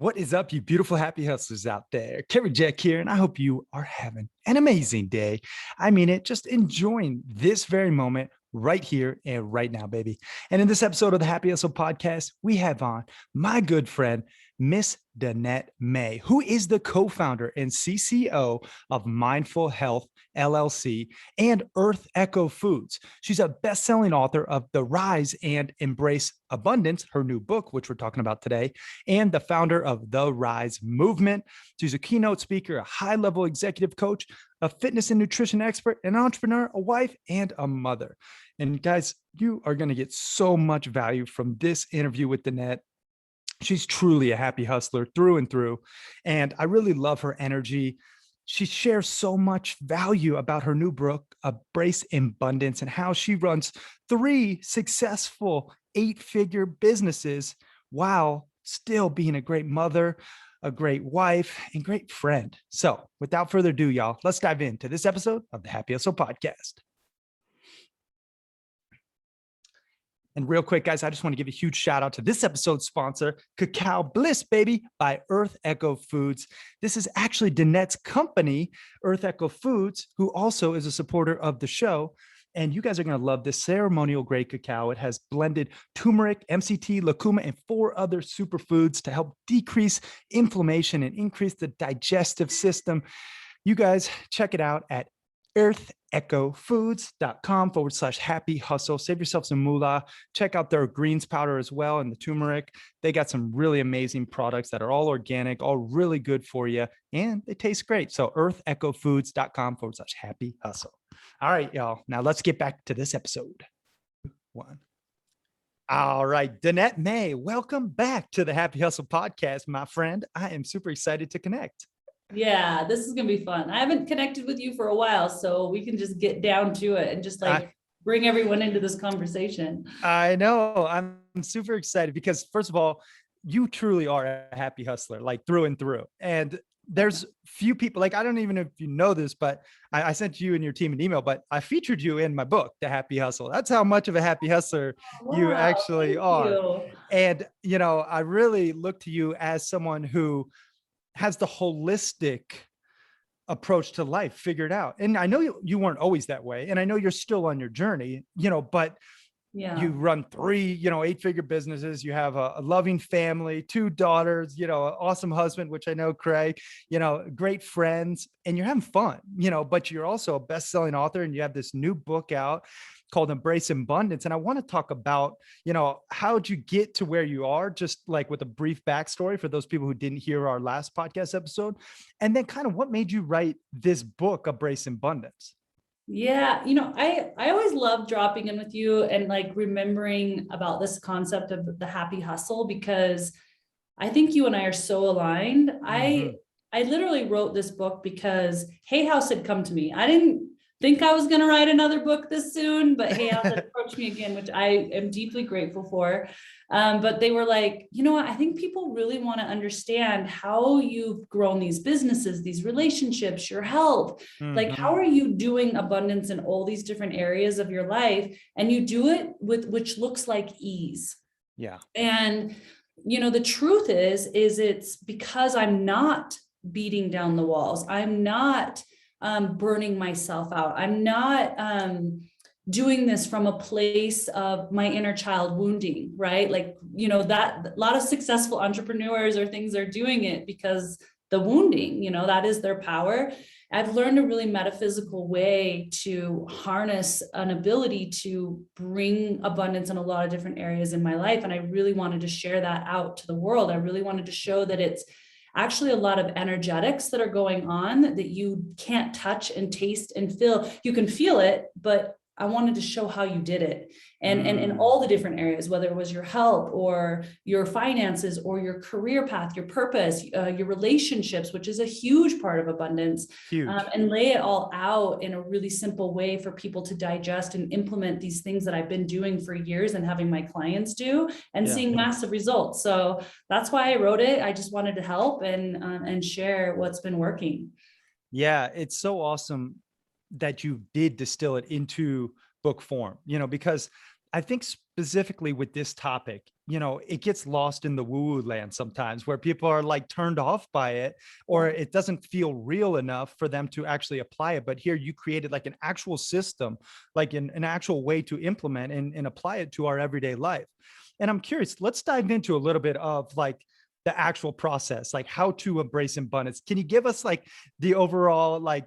What is up, you beautiful happy hustlers out there? Kerry Jack here, and I hope you are having an amazing day. I mean it, just enjoying this very moment right here and right now, baby. And in this episode of the Happy Hustle podcast, we have on my good friend, Miss Danette May, who is the co-founder and CCO of Mindful Health LLC and Earth Echo Foods. She's a best-selling author of The Rise and Embrace Abundance, her new book, which we're talking about today, and the founder of The Rise Movement. She's a keynote speaker, a high-level executive coach, a fitness and nutrition expert, an entrepreneur, a wife, and a mother. And guys, you are going to get so much value from this interview with Danette. She's truly a happy hustler through and through. And I really love her energy. She shares so much value about her new book, Embrace Abundance, and how she runs 3 successful 8-figure businesses while still being a great mother, a great wife, and great friend. So without further ado, y'all, let's dive into this episode of the Happy Hustle Podcast. And real quick, guys, I just want to give a huge shout out to this episode's sponsor, Cacao Bliss, baby, by Earth Echo Foods. This is actually Danette's company, Earth Echo Foods, who also is a supporter of the show. And you guys are going to love this ceremonial grade cacao. It has blended turmeric, MCT, lucuma, and 4 other superfoods to help decrease inflammation and increase the digestive system. You guys check it out at earthechofoods.com/happy hustle. Save yourself some moolah. Check out their greens powder as well and the turmeric. They got some really amazing products that are all organic, all really good for you, and they taste great. So earthechofoods.com/happy hustle. All right, y'all. Now let's get back to this episode. All right, Danette May, welcome back to the Happy Hustle Podcast, my friend. I am super excited to connect. Yeah, this is going to be fun. I haven't connected with you for a while, so we can just get down to it and just bring everyone into this conversation. I know. I'm super excited because, first of all, you truly are a happy hustler, like through and through. And there's few people, like, I don't even know if you know this, but I sent you and your team an email, but I featured you in my book, The Happy Hustle. That's how much of a happy hustler you actually are. And, you know, I really look to you as someone who has the holistic approach to life figured out. And I know you weren't always that way. And I know you're still on your journey, but you run 3, 8-figure businesses. You have a loving family, 2 daughters, an awesome husband, which I know, Craig, great friends, and you're having fun, but you're also a best-selling author and you have this new book out called Embrace Abundance. And I want to talk about, how'd you get to where you are, just like with a brief backstory for those people who didn't hear our last podcast episode. And then kind of what made you write this book, Embrace Abundance? Yeah, I always love dropping in with you and like remembering about this concept of the happy hustle, because I think you and I are so aligned. I literally wrote this book because Hay House had come to me. I didn't think I was going to write another book this soon, but Hay House had approached me again, which I am deeply grateful for. But they were like, I think people really want to understand how you've grown these businesses, these relationships, your health. Like, how are you doing abundance in all these different areas of your life? And you do it with, which looks like ease. Yeah. And, the truth is it's because I'm not beating down the walls. I'm not burning myself out. I'm not doing this from a place of my inner child wounding, right? Like, that a lot of successful entrepreneurs or things are doing it because the wounding, that is their power. I've learned a really metaphysical way to harness an ability to bring abundance in a lot of different areas in my life. And I really wanted to share that out to the world. I really wanted to show that it's actually a lot of energetics that are going on that you can't touch and taste and feel. You can feel it, but I wanted to show how you did it. And in all the different areas, whether it was your health or your finances or your career path, your purpose, your relationships, which is a huge part of abundance, and lay it all out in a really simple way for people to digest and implement these things that I've been doing for years and having my clients do and seeing massive results. So that's why I wrote it. I just wanted to help and share what's been working. Yeah, it's so awesome that you did distill it into book form, because I think specifically with this topic, it gets lost in the woo-woo land sometimes where people are like turned off by it, or it doesn't feel real enough for them to actually apply it. But here you created like an actual system, like an actual way to implement and apply it to our everyday life. And I'm curious, let's dive into a little bit of like the actual process, like how to embrace abundance. Can you give us like the overall like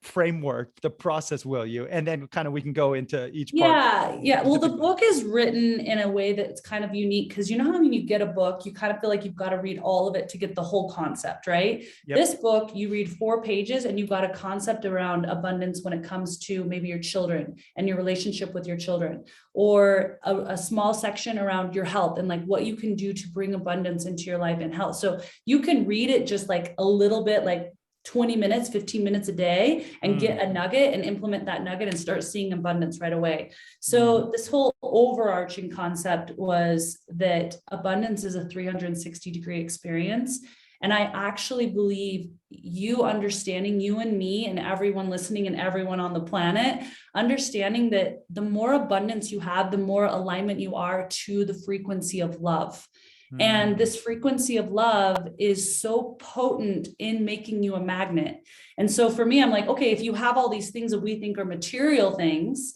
framework, the process, will you? And then kind of we can go into each part. Yeah. Well, the book is written in a way that's kind of unique because you know how when you get a book, you kind of feel like you've got to read all of it to get the whole concept, right? Yep. This book, you read 4 pages and you've got a concept around abundance when it comes to maybe your children and your relationship with your children, or a small section around your health and like what you can do to bring abundance into your life and health. So you can read it just like a little bit, like 20 minutes, 15 minutes a day, and get a nugget and implement that nugget and start seeing abundance right away. So this whole overarching concept was that abundance is a 360-degree experience. And I actually believe you understanding, you and me and everyone listening and everyone on the planet, understanding that the more abundance you have, the more alignment you are to the frequency of love. And this frequency of love is so potent in making you a magnet. And so for me, I'm like, okay, if you have all these things that we think are material things,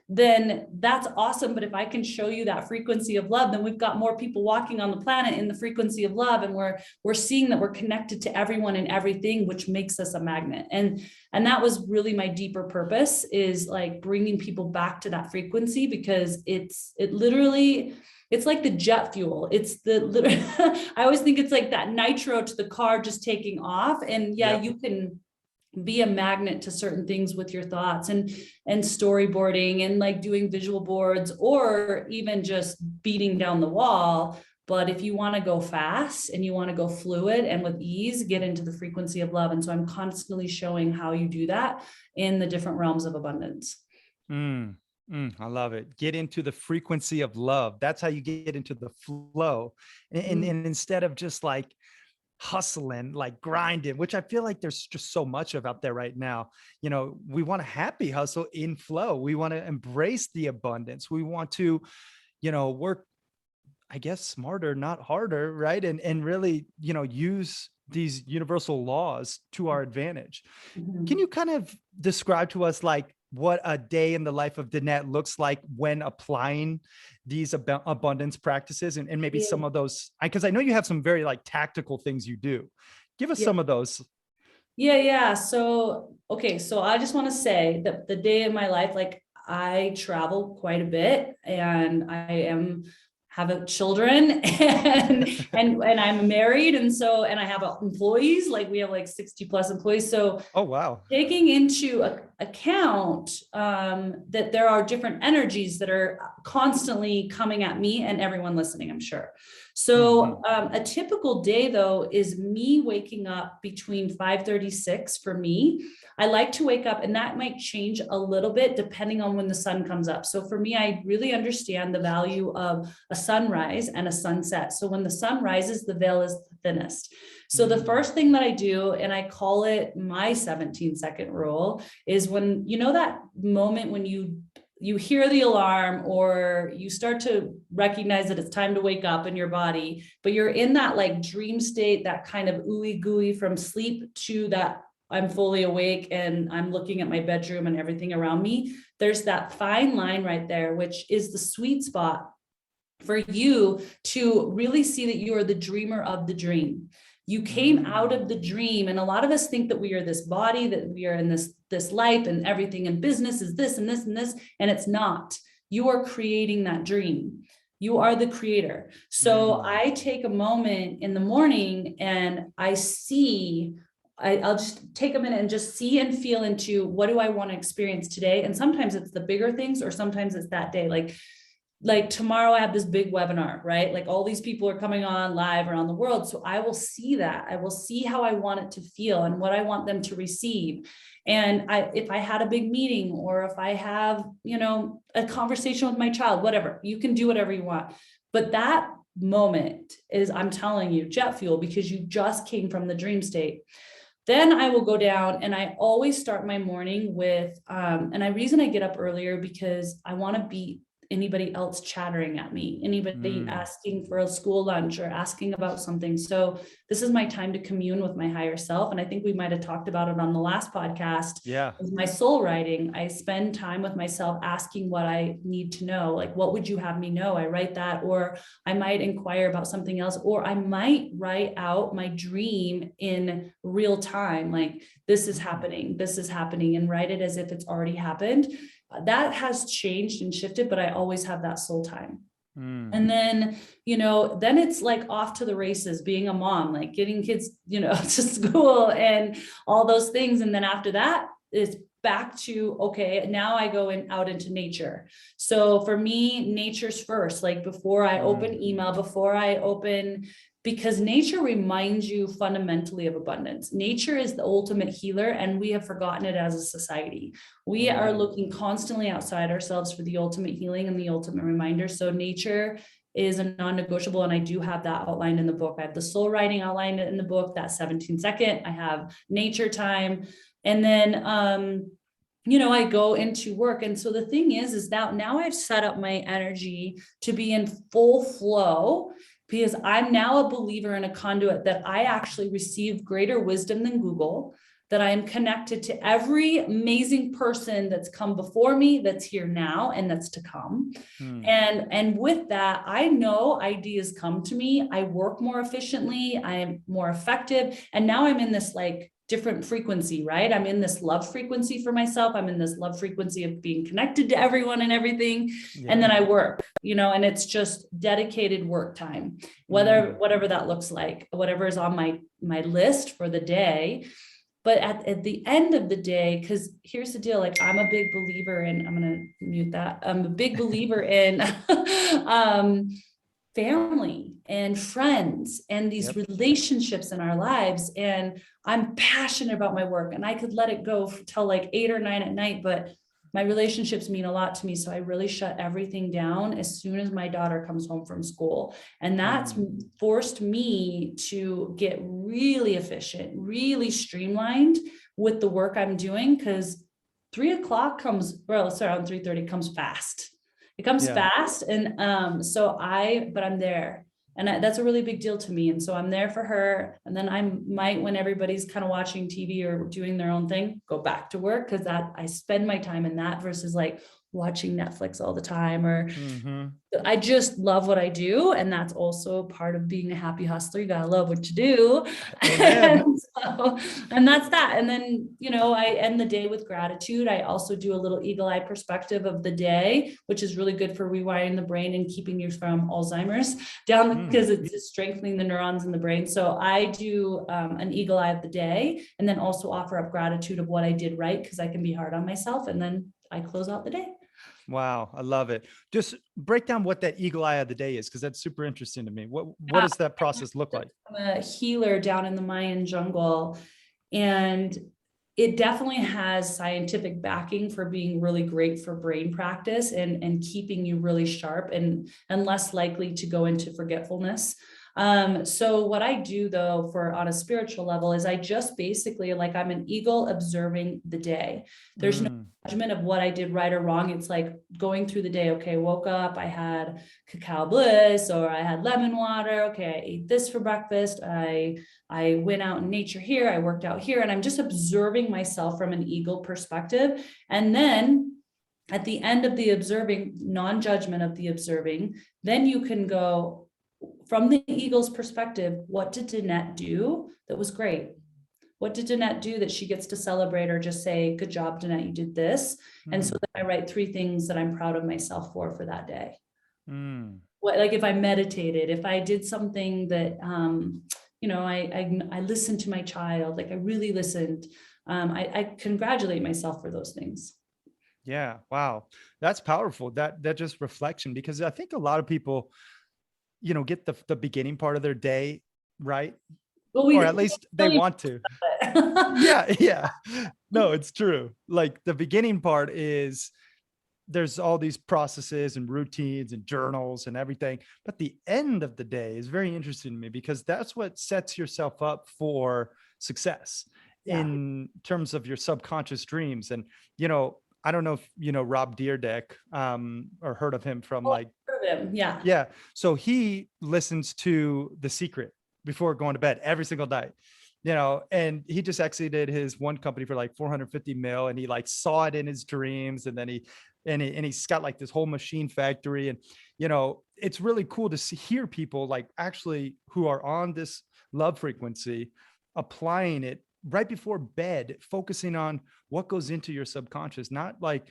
then that's awesome. But if I can show you that frequency of love, then we've got more people walking on the planet in the frequency of love. And we're seeing that we're connected to everyone and everything, which makes us a magnet. And that was really my deeper purpose, is like bringing people back to that frequency, because it's like the jet fuel. It's I always think it's like that nitro to the car just taking off. And you can be a magnet to certain things with your thoughts and storyboarding and like doing visual boards, or even just beating down the wall. But if you want to go fast and you want to go fluid and with ease, get into the frequency of love. And so I'm constantly showing how you do that in the different realms of abundance. I love it. Get into the frequency of love. That's how you get into the flow. And instead of just like hustling, like grinding, which I feel like there's just so much of out there right now. We want a happy hustle in flow. We want to embrace the abundance. We want to, work, I guess, smarter, not harder, right? And really, use these universal laws to our advantage. Can you kind of describe to us like what a day in the life of Danette looks like when applying these abundance practices, and maybe some of those, because I know you have some very like tactical things you do. Give us some of those. Yeah. So I just want to say that the day in my life, like I travel quite a bit, and have children and I'm married. And I have employees, like we have like 60 plus employees. So, oh, wow. Taking into account that there are different energies that are constantly coming at me and everyone listening, I'm sure. So a typical day though, is me waking up between 5:36 for me. I like to wake up, and that might change a little bit depending on when the sun comes up. So for me, I really understand the value of a sunrise and a sunset. So when the sun rises, the veil is the thinnest. So the first thing that I do, and I call it my 17-second rule, is when, that moment when you hear the alarm, or you start to recognize that it's time to wake up in your body, but you're in that like dream state, that kind of ooey gooey from sleep to that I'm fully awake and I'm looking at my bedroom and everything around me. There's that fine line right there, which is the sweet spot for you to really see that you are the dreamer of the dream. You came out of the dream. And a lot of us think that we are this body, that we are in this life, and everything in business is this and this and this. And it's not. You are creating that dream. You are the creator. So I take a moment in the morning and I'll just take a minute and just see and feel into, what do I want to experience today? And sometimes it's the bigger things, or sometimes it's that day. Like tomorrow I have this big webinar, right? Like all these people are coming on live around the world. So I will see that. I will see how I want it to feel and what I want them to receive. And if I had a big meeting, or if I have, a conversation with my child, whatever, you can do whatever you want. But that moment is, I'm telling you, jet fuel, because you just came from the dream state. Then I will go down, and I always start my morning with, and the reason I get up earlier, because I want to be anybody else chattering at me, anybody Mm. asking for a school lunch or asking about something. So this is my time to commune with my higher self. And I think we might've talked about it on the last podcast. Yeah. With my soul writing, I spend time with myself asking what I need to know. Like, what would you have me know? I write that, or I might inquire about something else, or I might write out my dream in real time. Like, this is happening, and write it as if it's already happened. That has changed and shifted, but I always have that soul time. Mm. And then, then it's like off to the races, being a mom, like getting kids, to school and all those things. And then after that, it's back to, okay, now I go out into nature. So for me, nature's first, like before I open email, before I open, because nature reminds you fundamentally of abundance. Nature is the ultimate healer, and we have forgotten it as a society. We are looking constantly outside ourselves for the ultimate healing and the ultimate reminder. So nature is a non-negotiable. And I do have that outlined in the book. I have the soul writing outlined in the book, that 17-second. I have nature time. And then, I go into work. And so the thing is that now I've set up my energy to be in full flow, because I'm now a believer in a conduit that I actually receive greater wisdom than Google, that I am connected to every amazing person that's come before me, that's here now, and that's to come. And with that, I know ideas come to me. I work more efficiently. I am more effective. And now I'm in this like different frequency, right? I'm in this love frequency for myself. I'm in this love frequency of being connected to everyone and everything. Yeah. And then I work, and it's just dedicated work time, whatever that looks like, whatever is on my list for the day. But at the end of the day, because here's the deal, like I'm a big believer in, I'm going to mute that. I'm a big believer in family and friends and these relationships in our lives. And I'm passionate about my work, and I could let it go till like 8 or 9 at night, but my relationships mean a lot to me. So I really shut everything down as soon as my daughter comes home from school. And that's forced me to get really efficient, really streamlined with the work I'm doing, because 3:00 comes, it's around 3:30, comes fast. It comes fast. And but I'm there. And that's a really big deal to me. And so I'm there for her. And then I might, when everybody's kind of watching TV or doing their own thing, go back to work, because I spend my time in that versus like watching Netflix all the time. Or I just love what I do. And that's also part of being a happy hustler. You gotta love what you do. And that's that. And then, I end the day with gratitude. I also do a little eagle eye perspective of the day, which is really good for rewiring the brain and keeping you from Alzheimer's down, because it's strengthening the neurons in the brain. So I do an eagle eye of the day, and then also offer up gratitude of what I did right, because I can be hard on myself. And then I close out the day. Wow. I love it. Just break down what that eagle eye of the day is, because that's super interesting to me. What does that process look like? I'm a healer down in the Mayan jungle, and it definitely has scientific backing for being really great for brain practice and keeping you really sharp and less likely to go into forgetfulness. So what I do though, on a spiritual level, is I just basically, like, I'm an eagle observing the day. There's no judgment of what I did right or wrong. It's like going through the day. Okay, woke up, I had cacao bliss, or I had lemon water. Okay, I ate this for breakfast. I went out in nature here. I worked out here, and I'm just observing myself from an eagle perspective. And then at the end of the observing, non-judgment of the observing, then you can go, from the eagle's perspective, what did Danette do that was great? What did Danette do that she gets to celebrate, or just say, good job, Danette, you did this. And so then I write 3 things that I'm proud of myself for that day. What, like if I meditated, if I did something that, I listened to my child, like I really listened. I congratulate myself for those things. Yeah. Wow. That's powerful. That just reflection, because I think a lot of people, get the beginning part of their day right. Well, or at least they want to. Yeah. No, it's true. Like the beginning part is, there's all these processes and routines and journals and everything. But the end of the day is very interesting to me, because that's what sets yourself up for success in terms of your subconscious dreams. And, I don't know if you know Rob Deerdeck, or heard of him from Oh, like, I've heard of him. Yeah. yeah. So he listens to The Secret before going to bed every single night, and he just exited his one company for like 450 mil, and he like saw it in his dreams. And then he's got like this whole machine factory. And, it's really cool to hear people like actually who are on this love frequency, applying it right before bed, focusing on what goes into your subconscious, not like,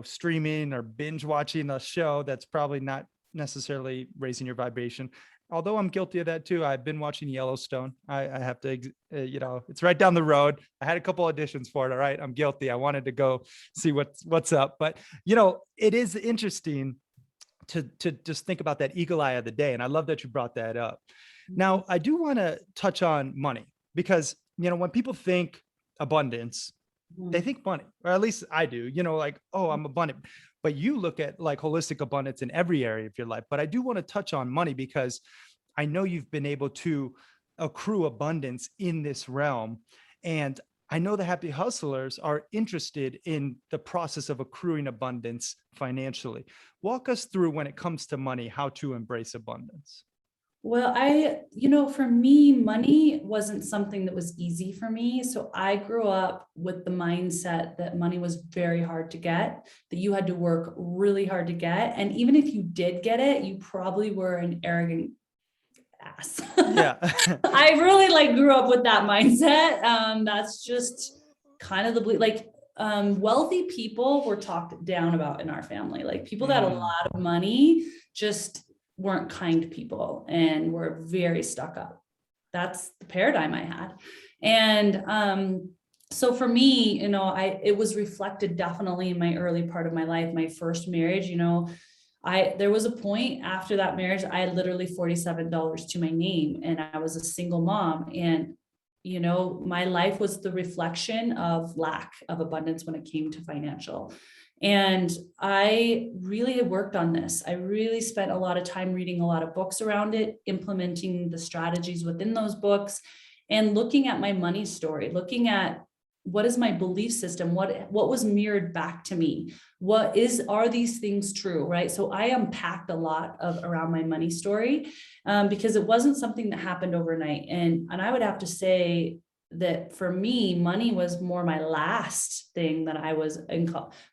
streaming or binge watching a show that's probably not necessarily raising your vibration. Although I'm guilty of that too. I've been watching Yellowstone. I have to, it's right down the road. I had a couple auditions for it. All right. I'm guilty. I wanted to go see what's up, but it is interesting to just think about that eagle eye of the day. And I love that you brought that up. Now, I do want to touch on money because, when people think abundance, they think money, or at least I do, like, oh, I'm abundant. But you look at like holistic abundance in every area of your life. But I do want to touch on money because I know you've been able to accrue abundance in this realm. And I know the happy hustlers are interested in the process of accruing abundance financially. Walk us through, when it comes to money, how to embrace abundance. Well, for me, money wasn't something that was easy for me. So I grew up with the mindset that money was very hard to get, that you had to work really hard to get. And even if you did get it, you probably were an arrogant ass. Yeah. I really grew up with that mindset. That's just kind of wealthy people were talked down about in our family. Like people that had a lot of money just weren't kind people and were very stuck up. That's the paradigm I had. And so for me, it was reflected definitely in my early part of my life, my first marriage. There was a point after that marriage, I had literally $47 to my name, and I was a single mom. And my life was the reflection of lack of abundance when it came to financial. And I really had worked on this. I really spent a lot of time reading a lot of books around it, implementing the strategies within those books, and looking at my money story, looking at what is my belief system, what was mirrored back to me, are these things true, right? So I unpacked a lot around my money story, because it wasn't something that happened overnight. And I would have to say that for me, money was more my last thing that I was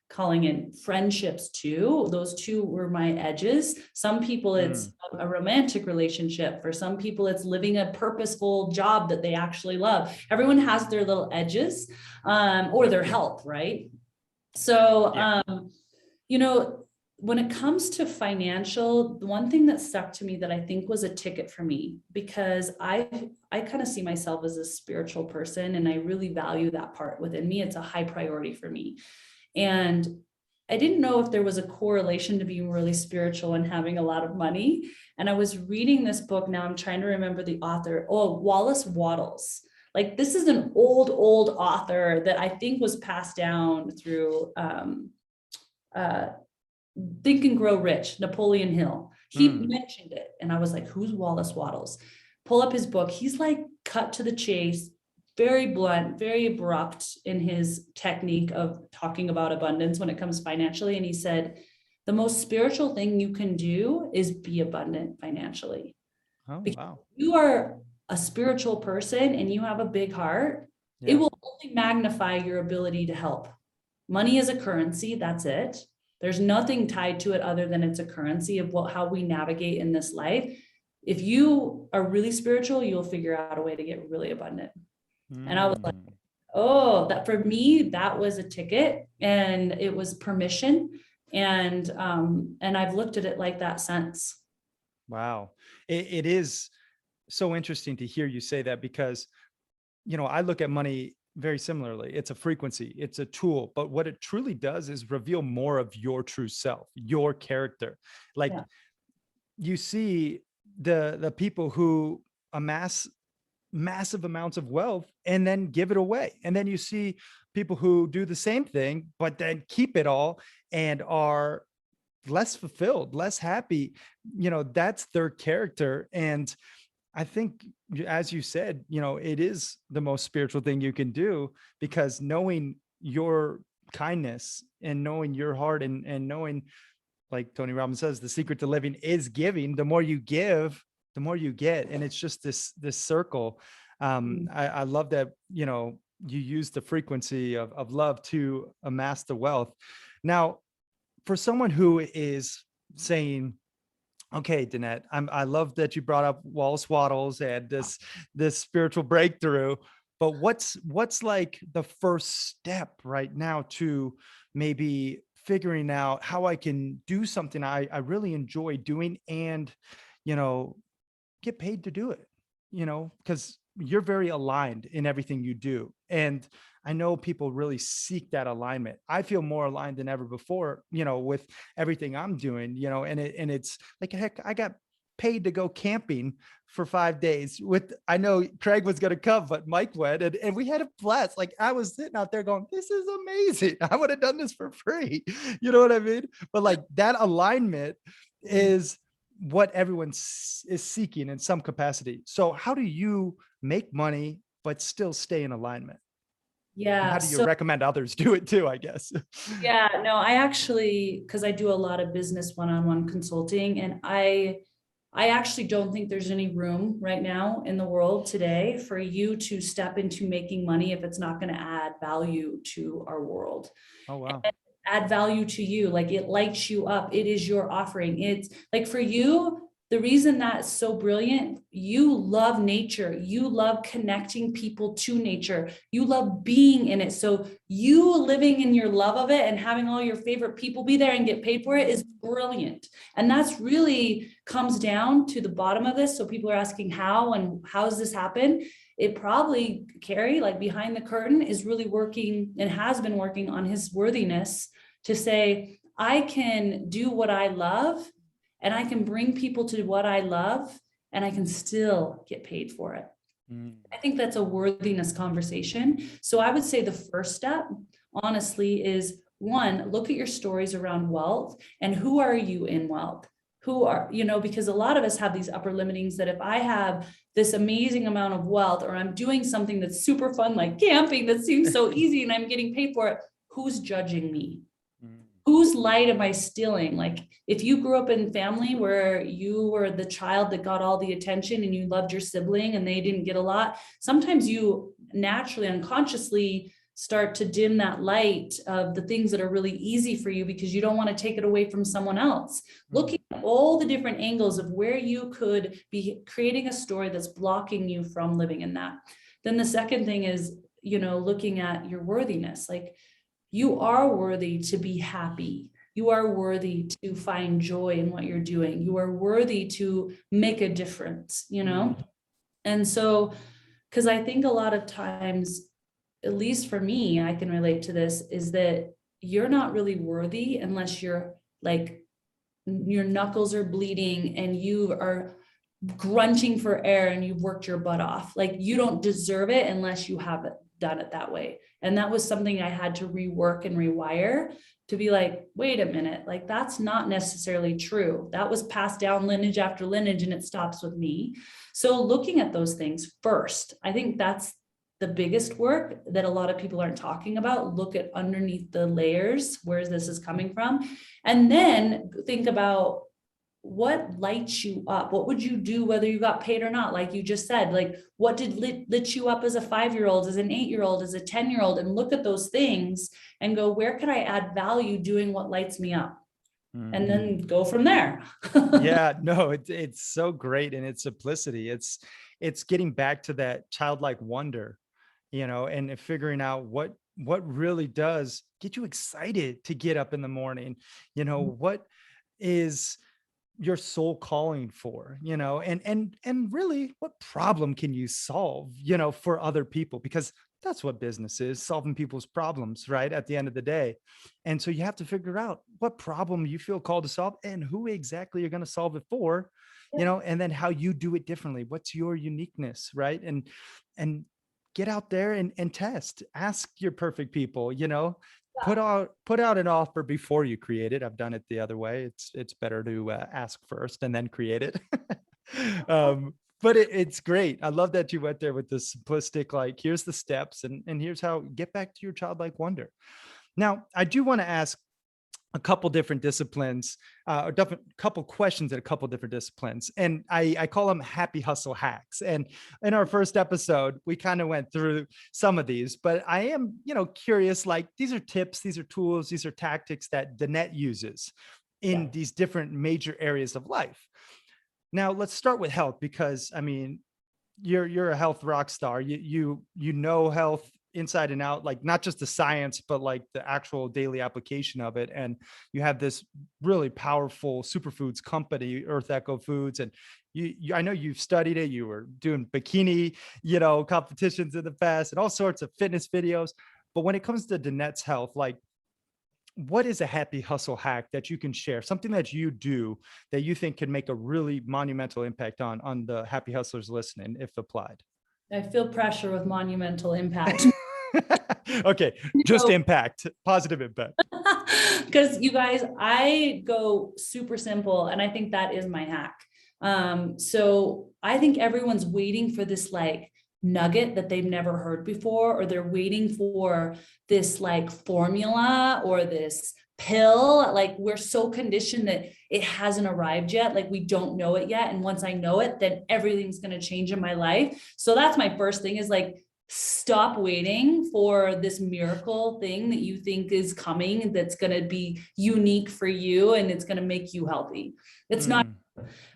calling in. Friendships too. Those two were my edges. Some people it's a romantic relationship. For some people it's living a purposeful job that they actually love. Everyone has their little edges, or their help, right? So, when it comes to financial, the one thing that stuck to me that I think was a ticket for me, because I kind of see myself as a spiritual person, and I really value that part within me. It's a high priority for me. And I didn't know if there was a correlation to being really spiritual and having a lot of money. And I was reading this book. Now I'm trying to remember the author. Oh, Wallace Wattles. Like, this is an old author that I think was passed down through, Think and Grow Rich, Napoleon Hill. He mentioned it. And I was like, who's Wallace Wattles? Pull up his book. He's like cut to the chase, very blunt, very abrupt in his technique of talking about abundance when it comes financially. And he said, the most spiritual thing you can do is be abundant financially. Oh, because wow. you are a spiritual person and you have a big heart, it will only magnify your ability to help. Money is a currency. That's it. There's nothing tied to it other than it's a currency of how we navigate in this life. If you are really spiritual, you'll figure out a way to get really abundant. And I was like, oh, that for me, that was a ticket, and it was permission. And I've looked at it like that since. Wow. It is so interesting to hear you say that because, I look at money very similarly. It's a frequency, it's a tool, but what it truly does is reveal more of your true self, your character. Like you see the people who amass massive amounts of wealth and then give it away. And then you see people who do the same thing, but then keep it all and are less fulfilled, less happy. That's their character. And I think, as you said, it is the most spiritual thing you can do, because knowing your kindness and knowing your heart, and knowing, like Tony Robbins says, the secret to living is giving. The more you give, the more you get. And it's just this circle. I love that, you use the frequency of love to amass the wealth. Now, for someone who is saying, okay, Danette, I love that you brought up Wallace Waddles and this spiritual breakthrough, but what's like the first step right now to maybe figuring out how I can do something I really enjoy doing, and, you know, get paid to do it, because you're very aligned in everything you do. And I know people really seek that alignment. I feel more aligned than ever before, with everything I'm doing, and it's like, heck, I got paid to go camping for 5 days I know Craig was going to come, but Mike went, and we had a blast. Like, I was sitting out there going, this is amazing. I would have done this for free. You know what I mean? But like, that alignment is what everyone is seeking in some capacity. So how do you make money, but still stay in alignment? And Yeah. how do you So recommend others do it too, I guess? yeah, no, I actually, because I do a lot of business one-on-one consulting, and I actually don't think there's any room right now in the world today for you to step into making money if it's not going to add value to our world. Oh, wow. Add value to you, like it lights you up. It is your offering. It's like, for you, the reason that's so brilliant, you love nature, you love connecting people to nature, you love being in it. So you living in your love of it and having all your favorite people be there and get paid for it is brilliant. And that's really comes down to the bottom of this. So people are asking how, and how does this happen? It probably, Carrie, like behind the curtain, is really working and has been working on his worthiness to say, I can do what I love, and I can bring people to what I love, and I can still get paid for it. I think that's a worthiness conversation. So I would say the first step, honestly, is one, look at your stories around wealth and who are you in wealth? Who are, because a lot of us have these upper limitings that if I have this amazing amount of wealth, or I'm doing something that's super fun, like camping, that seems so easy and I'm getting paid for it, who's judging me? Whose light am I stealing? Like, if you grew up in family where you were the child that got all the attention and you loved your sibling and they didn't get a lot, sometimes you naturally, unconsciously start to dim that light of the things that are really easy for you because you don't want to take it away from someone else. Looking at all the different angles of where you could be creating a story that's blocking you from living in that. Then the second thing is, looking at your worthiness. Like, you are worthy to be happy. You are worthy to find joy in what you're doing. You are worthy to make a difference, And so, because I think a lot of times, at least for me, I can relate to this, is that you're not really worthy unless you're like, your knuckles are bleeding and you are grunting for air and you've worked your butt off. Like, you don't deserve it unless you have done it that way. And that was something I had to rework and rewire to be like, wait a minute, like, that's not necessarily true. That was passed down lineage after lineage and it stops with me. So looking at those things first, I think that's the biggest work that a lot of people aren't talking about. Look at underneath the layers, where this is coming from. And then think about what lights you up. What would you do whether you got paid or not? Like you just said, like, what did lit you up as a 5-year-old, as an 8-year-old, as a 10-year-old, and look at those things and go, where could I add value doing what lights me up? And then go from there. Yeah, no, it's so great in its simplicity. It's getting back to that childlike wonder, and figuring out what really does get you excited to get up in the morning. What is your soul calling for, and really, what problem can you solve, for other people? Because that's what business is, solving people's problems, right? At the end of the day. And so you have to figure out what problem you feel called to solve and who exactly you're going to solve it for, and then how you do it differently. What's your uniqueness, right? And get out there and test, ask your perfect people, put out an offer before you create it. I've done it the other way. It's better to ask first and then create it. But it's great. I love that you went there with the simplistic, like, here's the steps and here's how, get back to your childlike wonder. Now, I do want to ask a couple different disciplines, or different couple questions at a couple different disciplines. And I call them happy hustle hacks. And in our first episode, we kind of went through some of these, but I am, curious, like these are tips, these are tools, these are tactics that Danette uses Yeah. in these different major areas of life. Now, let's start with health, because I mean, you're a health rock star. You know health inside and out, like not just the science, but like the actual daily application of it. And you have this really powerful superfoods company, Earth Echo Foods, and I know you've studied it. You were doing bikini, competitions in the past, and all sorts of fitness videos. But when it comes to Danette's health, like what is a happy hustle hack that you can share? Something that you do that you think can make a really monumental impact on the happy hustlers listening, if applied. I feel pressure with monumental impact. Okay, just impact, positive impact. Because you guys, I go super simple, and I think that is my hack. So I think everyone's waiting for this like nugget that they've never heard before, or they're waiting for this like formula or this pill. Like we're so conditioned that it hasn't arrived yet. Like we don't know it yet. And once I know it, then everything's going to change in my life. So that's my first thing, is like, stop waiting for this miracle thing that you think is coming, that's going to be unique for you and it's going to make you healthy. It's not.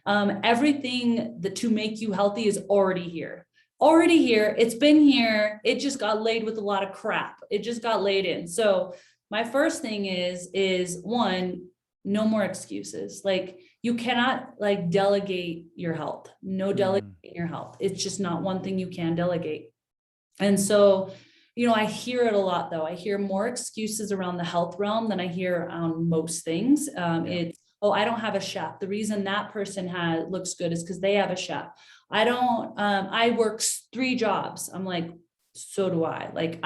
Everything that to make you healthy is already here. It's been here. It just got laid with a lot of crap. It just got laid in. So my first thing is one, no more excuses. Like you cannot like delegate your health. No delegate your health. It's just not one thing you can delegate. And so, I hear it a lot though. I hear more excuses around the health realm than I hear on most things. It's, oh, I don't have a chef. The reason that person looks good is because they have a chef. I don't, I work 3 jobs. I'm like, so do I. Like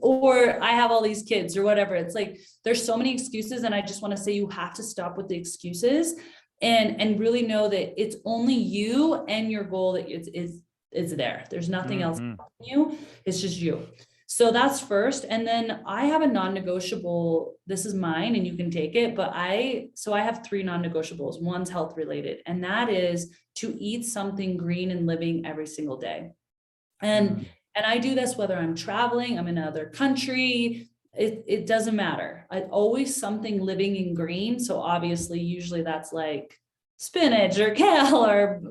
or I have all these kids or whatever. It's like, there's so many excuses. And I just want to say, you have to stop with the excuses and really know that it's only you and your goal that is there. There's nothing else helping you. It's just you. So that's first. And then I have a non-negotiable. This is mine and you can take it. But I have 3 non-negotiables. One's health related, and that is to eat something green and living every single day. And I do this whether I'm traveling, I'm in another country, it doesn't matter. I always something living in green. So obviously, usually that's like spinach or kale or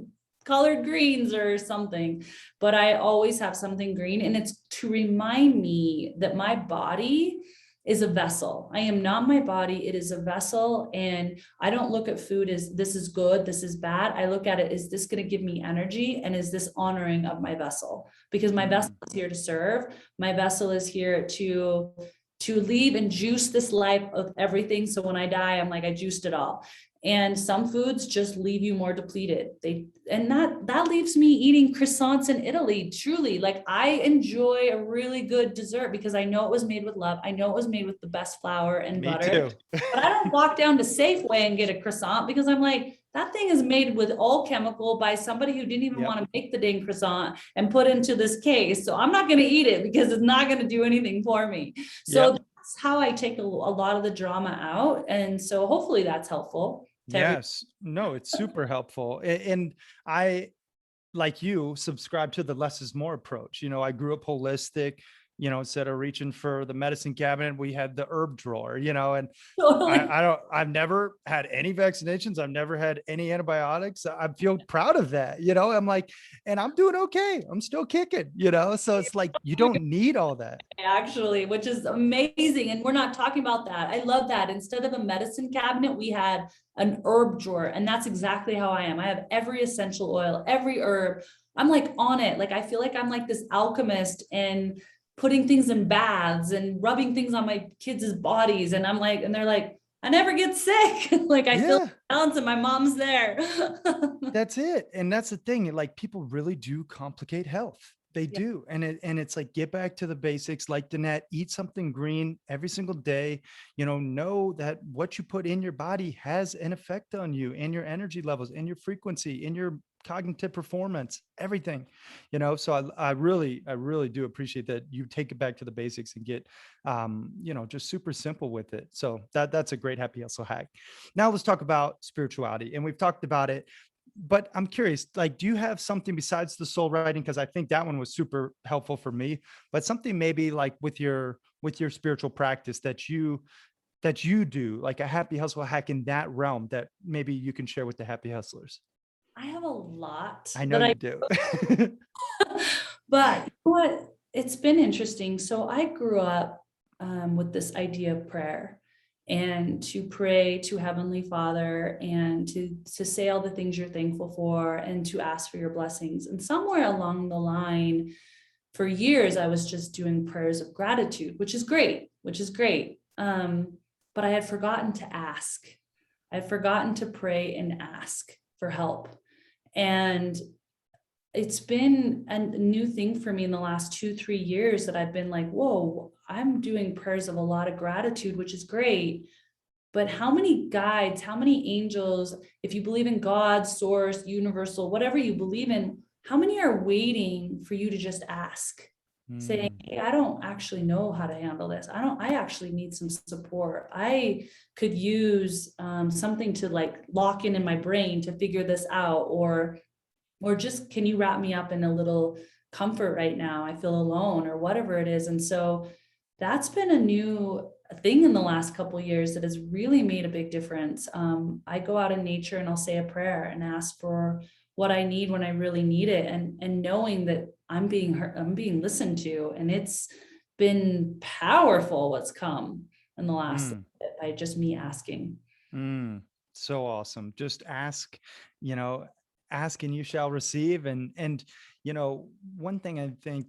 collard greens or something, but I always have something green. And it's to remind me that my body is a vessel. I am not my body. It is a vessel. And I don't look at food as this is good, this is bad. I look at it, is this going to give me energy? And is this honoring of my vessel? Because my vessel is here to serve. My vessel is here to leave and juice this life of everything. So when I die, I'm like, I juiced it all. And some foods just leave you more depleted. That leaves me eating croissants in Italy. Truly, like I enjoy a really good dessert because I know it was made with love. I know it was made with the best flour and butter. But I don't walk down to Safeway and get a croissant because I'm like, that thing is made with all chemical by somebody who didn't even want to make the dang croissant and put into this case. So I'm not going to eat it because it's not going to do anything for me. So that's how I take a lot of the drama out. And so hopefully that's helpful. Yes. No, it's super helpful. And I, like you, subscribe to the less is more approach. I grew up holistic, instead of reaching for the medicine cabinet, we had the herb drawer, and Totally. I've never had any vaccinations. I've never had any antibiotics. I feel proud of that, I'm like, and I'm doing okay. I'm still kicking, so it's like, you don't need all that. Actually, which is amazing. And we're not talking about that. I love that. Instead of a medicine cabinet, we had an herb drawer. And that's exactly how I am. I have every essential oil, every herb. I'm like on it. Like, I feel like I'm like this alchemist and putting things in baths and rubbing things on my kids' bodies. And I'm like, and they're like, I never get sick. Like I feel balance and my mom's there. That's it. And that's the thing. Like people really do complicate health. They do. And it's like, get back to the basics, like Danette, eat something green every single day, know that what you put in your body has an effect on you and your energy levels and your frequency and your cognitive performance, everything, so I really do appreciate that you take it back to the basics and get, just super simple with it. So that's a great happy hustle hack. Now let's talk about spirituality, and we've talked about it, but I'm curious, like, do you have something besides the soul writing? Cause I think that one was super helpful for me, but something maybe like with your spiritual practice that you do, like a happy hustle hack in that realm that maybe you can share with the happy hustlers. I have a lot I know that you do. but you know what? It's been interesting. So I grew up with this idea of prayer and to pray to Heavenly Father and to say all the things you're thankful for and to ask for your blessings. And somewhere along the line, for years, I was just doing prayers of gratitude, which is great, which is great. But I had forgotten to ask. I had forgotten to pray and ask for help. And it's been a new thing for me in the last 2-3 years that I've been like, whoa, I'm doing prayers of a lot of gratitude, which is great. But how many guides, how many angels, if you believe in God, source, universal, whatever you believe in, how many are waiting for you to just ask? Saying, hey, I don't actually know how to handle this. I actually need some support. I could use something to like lock in my brain to figure this out, or just, can you wrap me up in a little comfort right now? I feel alone, or whatever it is. And so that's been a new thing in the last couple of years that has really made a big difference. I go out in nature and I'll say a prayer and ask for what I need when I really need it, and knowing that I'm being heard, I'm being listened to, and it's been powerful what's come in the last by just me asking. So awesome. Just ask, you know, ask and you shall receive. And, one thing I think,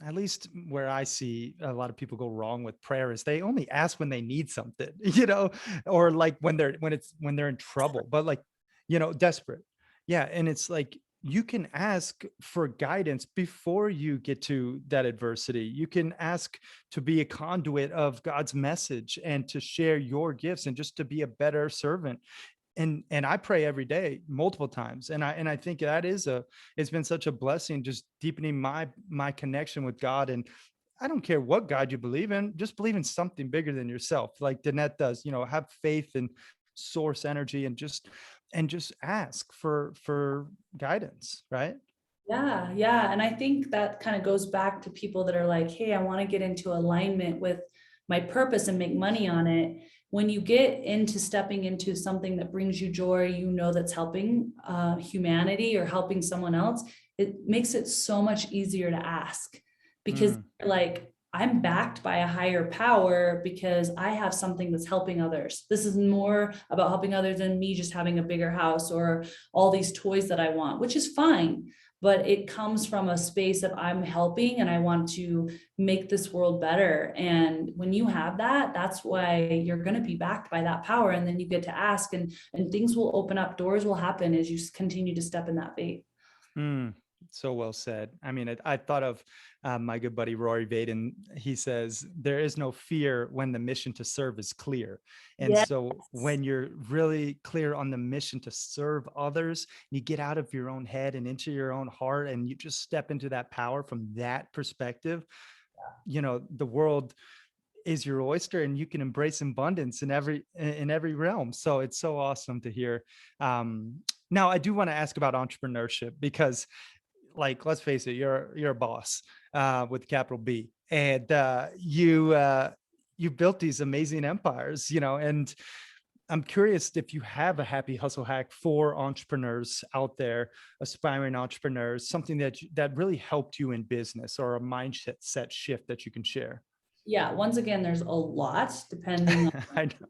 at least where I see a lot of people go wrong with prayer, is they only ask when they need something, or like when they're in trouble, but like, desperate. Yeah. And it's like, you can ask for guidance before you get to that adversity. You can ask to be a conduit of God's message and to share your gifts and just to be a better servant. And I pray every day, multiple times. And I think it's been such a blessing, just deepening my connection with God. And I don't care what God you believe in, just believe in something bigger than yourself. Like Danette does, have faith and source energy, and just ask for guidance, right? Yeah, yeah. And I think that kind of goes back to people that are like, hey, I want to get into alignment with my purpose and make money on it. When you get into stepping into something that brings you joy, that's helping humanity or helping someone else, it makes it so much easier to ask, because like, I'm backed by a higher power because I have something that's helping others. This is more about helping others than me just having a bigger house or all these toys that I want, which is fine. But it comes from a space of I'm helping and I want to make this world better. And when you have that, that's why you're going to be backed by that power. And then you get to ask, and things will open up, doors will happen as you continue to step in that faith. So well said. I mean, I thought of my good buddy Rory Vaden. He says there is no fear when the mission to serve is clear. And Yes. so when you're really clear on the mission to serve others, you get out of your own head and into your own heart, and you just step into that power from that perspective. The world is your oyster, and you can embrace abundance in every realm. So it's so awesome to hear. Now I do want to ask about entrepreneurship, because, like, let's face it, you're a boss with capital B, and you built these amazing empires, and I'm curious if you have a happy hustle hack for entrepreneurs out there, aspiring entrepreneurs, something that really helped you in business, or a mindset shift that you can share. Yeah. Once again, there's a lot depending I know.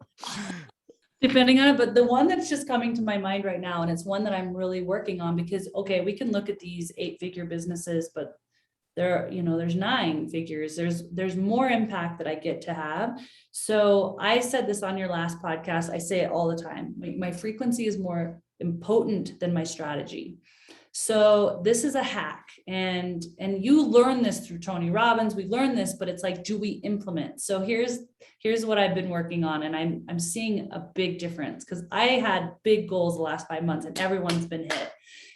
depending on it, but the one that's just coming to my mind right now, and it's one that I'm really working on, because, okay, we can look at these 8-figure businesses, but there's 9 figures. There's more impact that I get to have. So I said this on your last podcast. I say it all the time. My frequency is more impotent than my strategy. So this is a hack, and you learn this through Tony Robbins. We learn this, but it's like, do we implement? So here's what I've been working on, and I'm seeing a big difference, because I had big goals the last 5 months and everyone's been hit.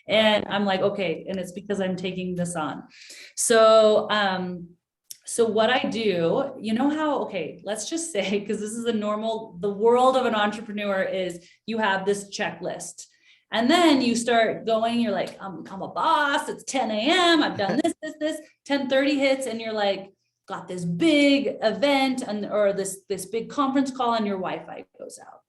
And I'm like, okay, and it's because I'm taking this on. So, so what I do, you know how, okay, let's just say, because this is the world of an entrepreneur is you have this checklist. And then you start going, you're like, I'm a boss, it's 10 a.m. I've done this, 10:30 hits, and you're like, got this big event or this big conference call and your Wi-Fi goes out,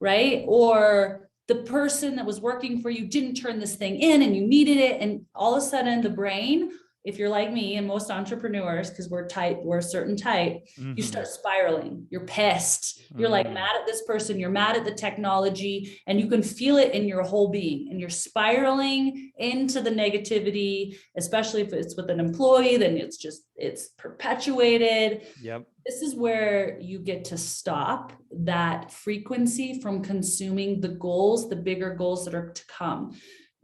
right? Or the person that was working for you didn't turn this thing in and you needed it. And all of a sudden the brain, if you're like me and most entrepreneurs, because we're a certain type, you start spiraling. You're pissed. You're like mad at this person. You're mad at the technology, and you can feel it in your whole being. And you're spiraling into the negativity, especially if it's with an employee, then it's perpetuated. Yep. This is where you get to stop that frequency from consuming the goals, the bigger goals that are to come.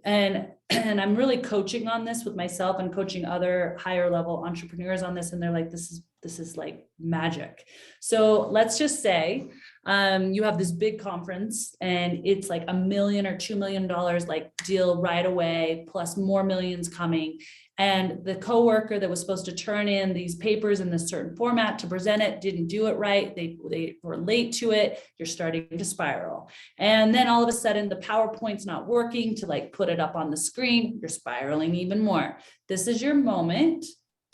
And I'm really coaching on this with myself and coaching other higher level entrepreneurs on this. And they're like, this is like magic. So let's just say you have this big conference and it's like $1 million or $2 million like deal right away, plus more millions coming. And the coworker that was supposed to turn in these papers in this certain format to present it didn't do it right. They were late to it. You're starting to spiral. And then all of a sudden the PowerPoint's not working to like put it up on the screen. You're spiraling even more. This is your moment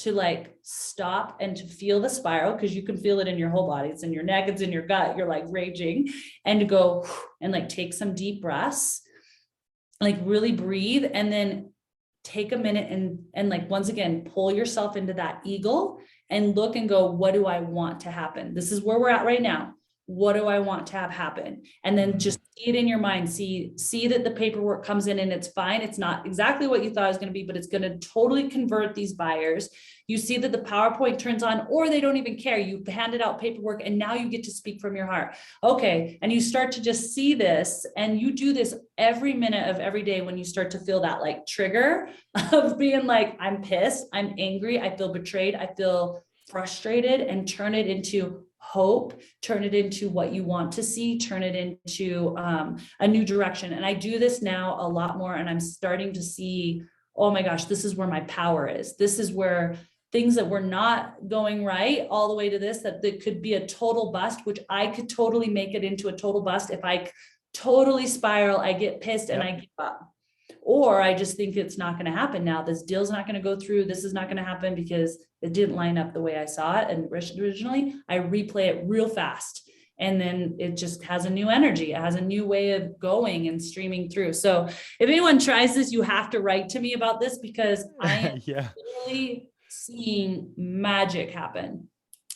to like stop and to feel the spiral, because you can feel it in your whole body. It's in your neck, it's in your gut. You're like raging, and to go and like take some deep breaths, like really breathe, and then take a minute and like, once again, pull yourself into that eagle and look and go, what do I want to happen? This is where we're at right now. What do I want to have happen? And then just see it in your mind. See that the paperwork comes in and it's fine. It's not exactly what you thought it was going to be, but it's going to totally convert these buyers. You see that the PowerPoint turns on, or they don't even care. You've handed out paperwork and now you get to speak from your heart. Okay. And you start to just see this, and you do this every minute of every day when you start to feel that like trigger of being like, I'm pissed, I'm angry, I feel betrayed, I feel frustrated, and turn it into hope, turn it into what you want to see, turn it into a new direction. And I do this now a lot more, and I'm starting to see, oh my gosh, this is where my power is. This is where things that were not going right all the way to this, that could be a total bust, which I could totally make it into a total bust if I totally spiral, I get pissed and I give up. Or I just think it's not going to happen now. This deal's not going to go through. This is not going to happen because it didn't line up the way I saw it. And originally I replay it real fast. And then it just has a new energy. It has a new way of going and streaming through. So if anyone tries this, you have to write to me about this, because I am really seeing magic happen.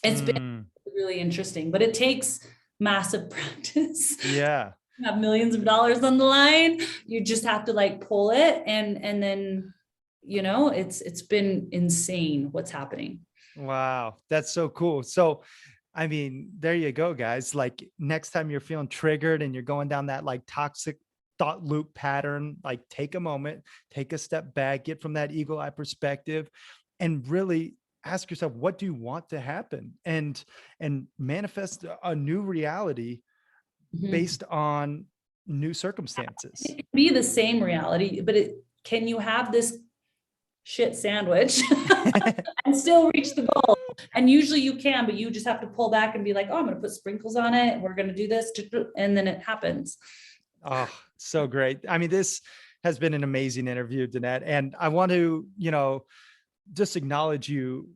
It's been really interesting, but it takes massive practice. Yeah. You have millions of dollars on the line. You just have to like pull it. And then, you know, it's been insane what's happening. Wow. That's so cool. So, I mean, there you go, guys. Like next time you're feeling triggered and you're going down that like toxic thought loop pattern, like take a moment, take a step back, get from that eagle eye perspective, and really ask yourself, what do you want to happen? And manifest a new reality based on new circumstances. It can be the same reality, but can you have this shit sandwich and still reach the goal? And usually you can, but you just have to pull back and be like, oh, I'm going to put sprinkles on it. We're going to do this. And then it happens. Oh, so great. I mean, this has been an amazing interview, Danette. And I want to, just acknowledge you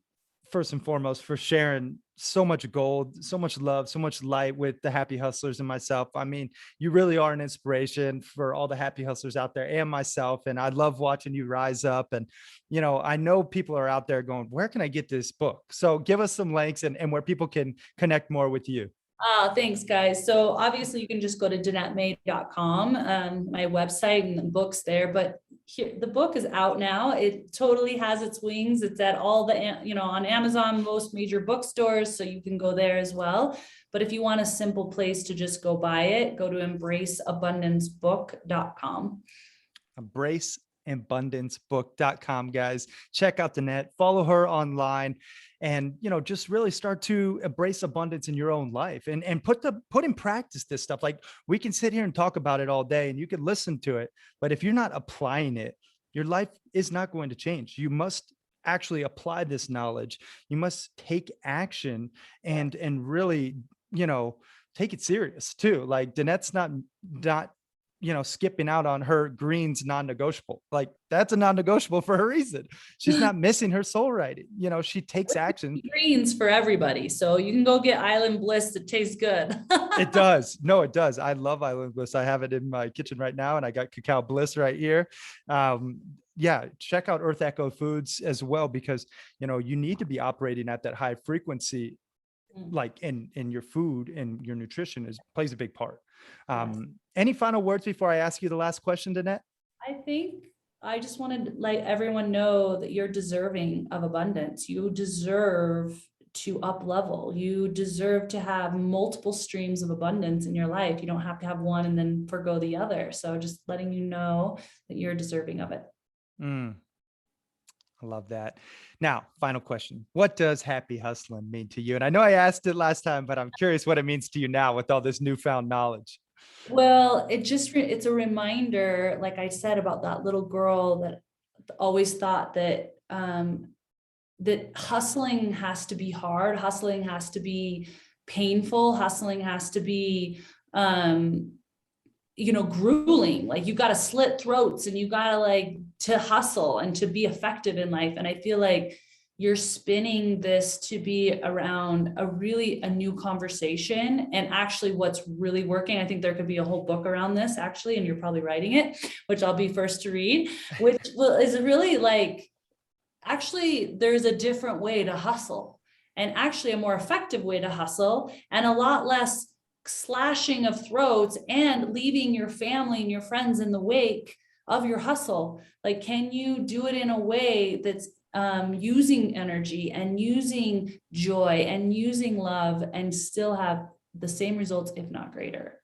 first and foremost for sharing so much gold, so much love, so much light with the happy hustlers and myself. I mean, you really are an inspiration for all the happy hustlers out there and myself. And I love watching you rise up. And, I know people are out there going, where can I get this book? So give us some links and where people can connect more with you. Thanks, guys. So obviously you can just go to DanetteMay.com, my website, and the book's there. But here, the book is out now. It totally has its wings. It's at all the, on Amazon, most major bookstores. So you can go there as well. But if you want a simple place to just go buy it, go to embraceabundancebook.com. abundancebook.com, guys. Check out Danette, follow her online, and just really start to embrace abundance in your own life, and put in practice this stuff. Like, we can sit here and talk about it all day and you can listen to it, but if you're not applying it, your life is not going to change. You must actually apply this knowledge. You must take action and really, take it serious too. Like, Danette's not skipping out on her greens non-negotiable. Like, that's a non-negotiable for a reason. She's not missing her soul writing. She takes action. Greens for everybody. So you can go get Island Bliss. It tastes good. It does. No, it does. I love Island Bliss. I have it in my kitchen right now, and I got Cacao Bliss right here. Yeah, check out Earth Echo Foods as well, because you need to be operating at that high frequency, like in your food and your nutrition plays a big part. Any final words before I ask you the last question, Danette? I think I just wanted to let everyone know that you're deserving of abundance. You deserve to up level. You deserve to have multiple streams of abundance in your life. You don't have to have one and then forgo the other. So just letting you know that you're deserving of it. I love that. Now, final question. What does happy hustling mean to you? And I know I asked it last time, but I'm curious what it means to you now with all this newfound knowledge. Well, it's a reminder, like I said, about that little girl that always thought that that hustling has to be hard, hustling has to be painful, hustling has to be grueling. Like, you got to slit throats and you got to hustle and to be effective in life. And I feel like you're spinning this to be around a new conversation, and actually what's really working. I think there could be a whole book around this actually, and you're probably writing it, which I'll be first to read, which is really like, actually there's a different way to hustle, and actually a more effective way to hustle, and a lot less slashing of throats and leaving your family and your friends in the wake of your hustle. Like, can you do it in a way that's using energy and using joy and using love and still have the same results, if not greater?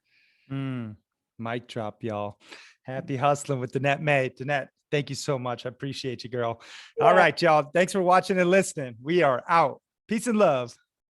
Mic drop, y'all. Happy hustling with Danette May. Danette, thank you so much. I appreciate you, girl. Yeah. All right, y'all. Thanks for watching and listening. We are out. Peace and love.